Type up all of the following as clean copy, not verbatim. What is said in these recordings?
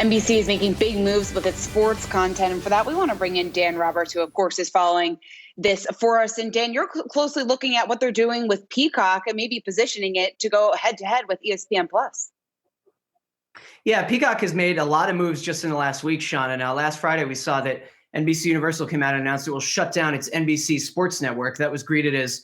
NBC is making big moves with its sports content. And for that, we want to bring in Dan Roberts, who, of course, is following this for us. And Dan, you're closely looking at what they're doing with Peacock and maybe positioning it to go head to head with ESPN Plus. Yeah, Peacock has made a lot of moves just in the last week, Shauna. Now, last Friday, we saw that NBC Universal came out and announced it will shut down its NBC Sports network. That was greeted as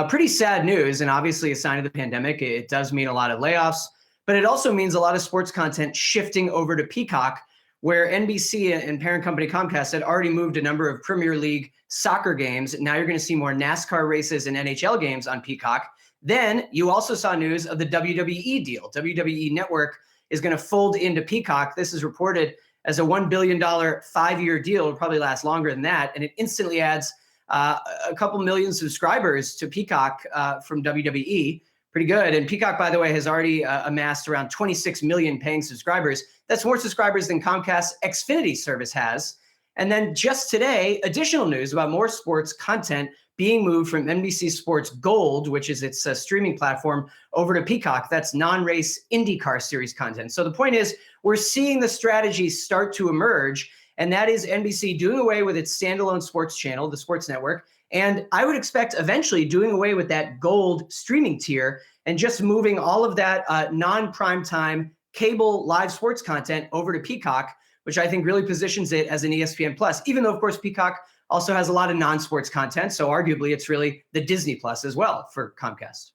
pretty sad news and obviously a sign of the pandemic. It does mean a lot of layoffs, but it also means a lot of sports content shifting over to Peacock, where NBC and parent company Comcast had already moved a number of Premier League soccer games. Now you're going to see more NASCAR races and NHL games on Peacock. Then you also saw news of the WWE deal. WWE Network is going to fold into Peacock. This is reported as a $1 billion 5-year deal. It'll probably last longer than that. And it instantly adds a couple million subscribers to Peacock from WWE. Pretty good. And Peacock, by the way, has already amassed around 26 million paying subscribers. That's more subscribers than Comcast's Xfinity service has. And then just today, additional news about more sports content being moved from NBC Sports Gold, which is its streaming platform, over to Peacock. That's non-race IndyCar series content. So the point is, we're seeing the strategy start to emerge, and that is NBC doing away with its standalone sports channel, the sports network, and I would expect eventually doing away with that gold streaming tier and just moving all of that non-primetime cable live sports content over to Peacock, which I think really positions it as an ESPN Plus, even though, of course, Peacock also has a lot of non-sports content. So arguably, it's really the Disney Plus as well for Comcast.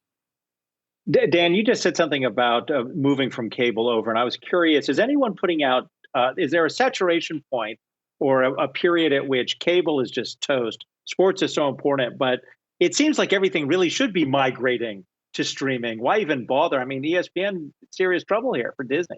Dan, you just said something about moving from cable over, and I was curious, is anyone putting out, is there a saturation point or a period at which cable is just toast? Sports is so important, but it seems like everything really should be migrating to streaming. Why even bother? I mean, ESPN, serious trouble here for Disney.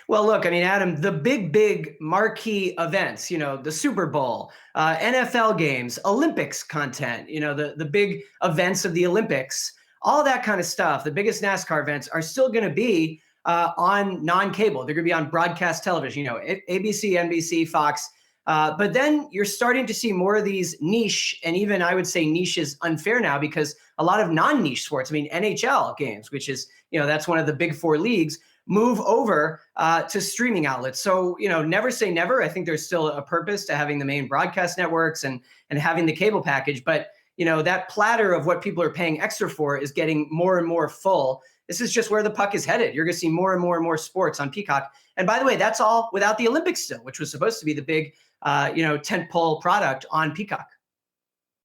Well, look, I mean, Adam, the big marquee events, the Super Bowl, NFL games, Olympics content, the big events of the Olympics, all that kind of stuff, the biggest NASCAR events are still going to be on non-cable. They're going to be on broadcast television, ABC, NBC, Fox. But then you're starting to see more of these niche, and even I would say niche is unfair now because a lot of non-niche sports, I mean, NHL games, which is, that's one of the big 4 leagues, move over to streaming outlets. So, never say never. I think there's still a purpose to having the main broadcast networks and having the cable package. But, that platter of what people are paying extra for is getting more and more full. This is just where the puck is headed. You're going to see more and more sports on Peacock. And by the way, that's all without the Olympics still, which was supposed to be the big, tentpole product on Peacock.